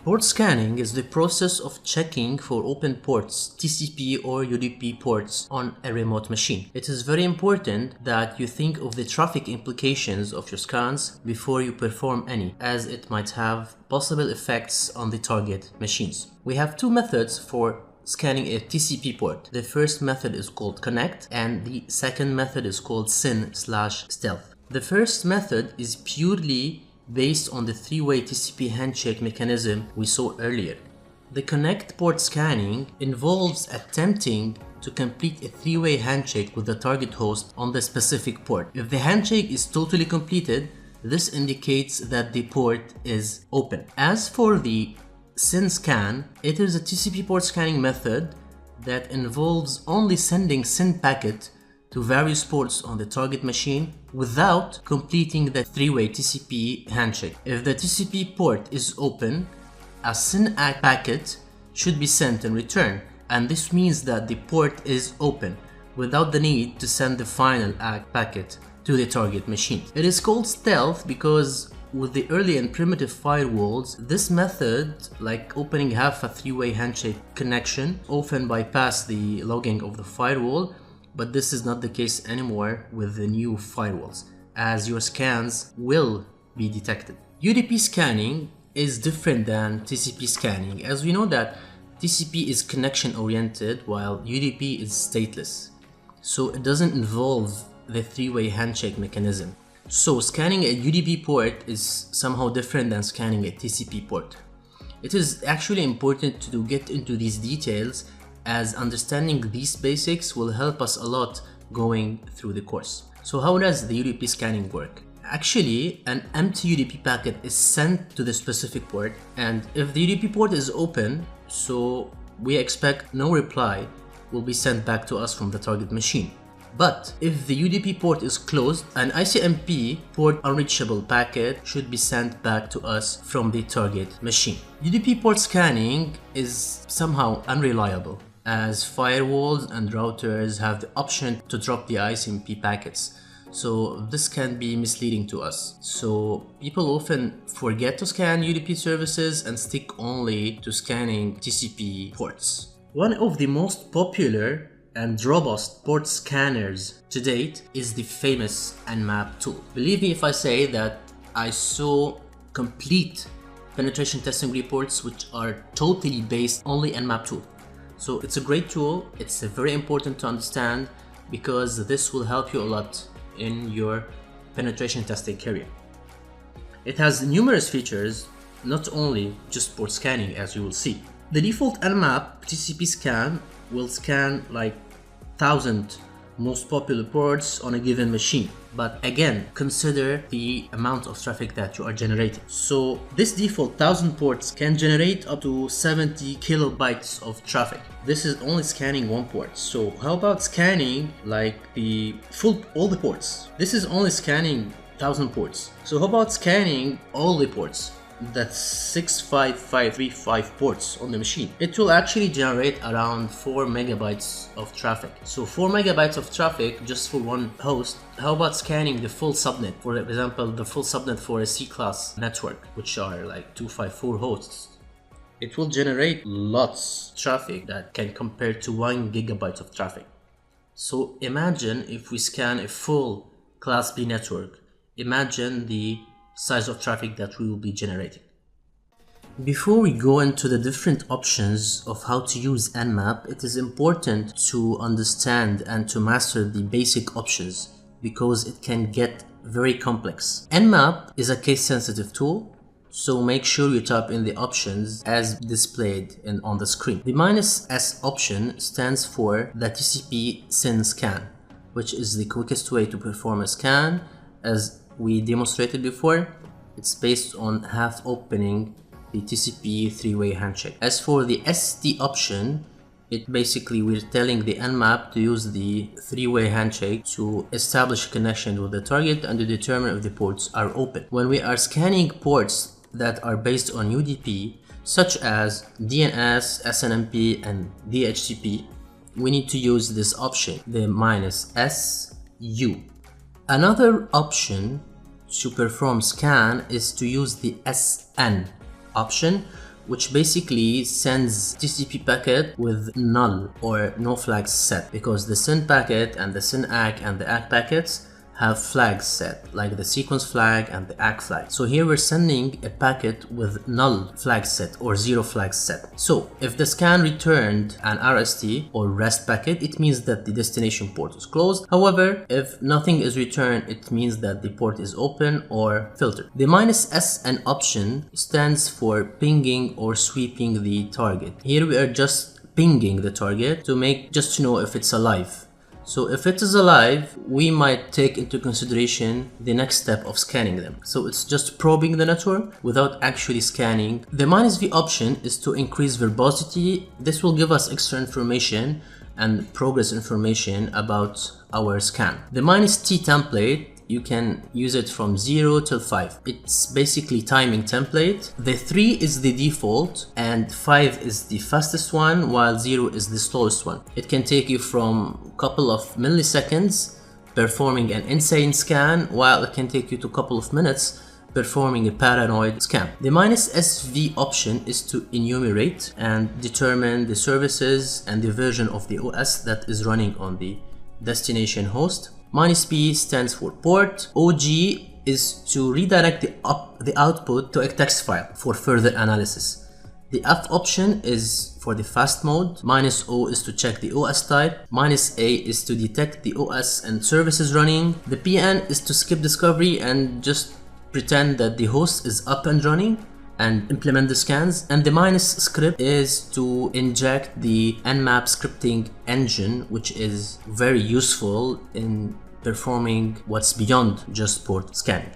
Port scanning is the process of checking for open ports, TCP or UDP ports on a remote machine. It is very important that you think of the traffic implications of your scans before you perform any, as it might have possible effects on the target machines. We have two methods for scanning a TCP port. The first method is called connect and the second method is called SYN/stealth. The first method is purely based on the three-way TCP handshake mechanism we saw earlier. The connect port scanning involves attempting to complete a three-way handshake with the target host on the specific port. If the handshake is totally completed, this indicates that the port is open. As for the SYN scan, it is a TCP port scanning method that involves only sending SYN packet to various ports on the target machine without completing the three-way TCP handshake. If the TCP port is open, a SYN ACK packet should be sent in return, and this means that the port is open without the need to send the final ACK packet to the target machine. It is called stealth because with the early and primitive firewalls, this method, like opening half a three-way handshake connection, often bypass the logging of the firewall. But this is not the case anymore with the new firewalls, as your scans will be detected. UDP scanning is different than TCP scanning, as we know that TCP is connection oriented while UDP is stateless. So it doesn't involve the three-way handshake mechanism. So scanning a UDP port is somehow different than scanning a TCP port. It is actually important to get into these details, as understanding these basics will help us a lot going through the course. So how does the UDP scanning work? Actually, an empty UDP packet is sent to the specific port, and if the UDP port is open, so we expect no reply will be sent back to us from the target machine. But if the UDP port is closed, an ICMP port unreachable packet should be sent back to us from the target machine. UDP port scanning is somehow unreliable, as firewalls and routers have the option to drop the ICMP packets. So this can be misleading to us. So people often forget to scan UDP services and stick only to scanning TCP ports. One of the most popular and robust port scanners to date is the famous NMAP tool. Believe me if I say that I saw complete penetration testing reports which are totally based only NMAP tool. So it's a great tool, it's very important to understand because this will help you a lot in your penetration testing career. It has numerous features, not only just port scanning, as you will see. The default NMAP TCP scan will scan like 1,000 most popular ports on a given machine. But again, consider the amount of traffic that you are generating. So this default 1,000 ports can generate up to 70 kilobytes of traffic. This is only scanning one port. So how about scanning like all the ports? This is only scanning 1,000 ports. So how about scanning all the ports? That's 65535 ports on the machine. It will actually generate around 4 megabytes of traffic. So 4 megabytes of traffic just for one host. How about scanning the full subnet? For example, the full subnet for a C-class network, which are like 254 hosts. It will generate lots of traffic that can compare to 1 gigabyte of traffic. So imagine if we scan a full Class B network. Imagine the size of traffic that we will be generating. Before we go into the different options of how to use NMAP, it is important to understand and to master the basic options because it can get very complex. NMAP is a case-sensitive tool, so make sure you type in the options as displayed on the screen. The -S option stands for the TCP SYN scan, which is the quickest way to perform a scan. As we demonstrated before, it's based on half opening the TCP three-way handshake. As for the ST option, it basically we're telling the NMAP to use the three-way handshake to establish a connection with the target and to determine if the ports are open. When we are scanning ports that are based on UDP, such as DNS, SNMP, and DHCP, we need to use this option, the -SU. Another option to perform scan is to use the SN option, which basically sends TCP packet with null or no flags set, because the SYN packet and the SYN ACK and the ACK packets have flags set, like the sequence flag and the ACK flag. So here we're sending a packet with null flag set or 0 flags set. So if the scan returned an RST or REST packet, it means that the destination port is closed. However, if nothing is returned, it means that the port is open or filtered. The -SN option stands for pinging or sweeping the target. Here we are just pinging the target just to know if it's alive. So if it is alive, we might take into consideration the next step of scanning them. So it's just probing the network without actually scanning. The -V option is to increase verbosity. This will give us extra information and progress information about our scan. The -T template, you can use it from 0 till 5. It's basically timing template. The 3 is the default and 5 is the fastest one, while 0 is the slowest one. It can take you from a couple of milliseconds performing an insane scan, while it can take you to a couple of minutes performing a paranoid scan. The -SV option is to enumerate and determine the services and the version of the OS that is running on the destination host. -P stands for port. OG is to redirect the output to a text file for further analysis. The F option is for the fast mode. -O is to check the OS type. -A is to detect the OS and services running. The PN is to skip discovery and just pretend that the host is up and running and implement the scans. And the -script is to inject the NMAP scripting engine, which is very useful in performing what's beyond just port scanning.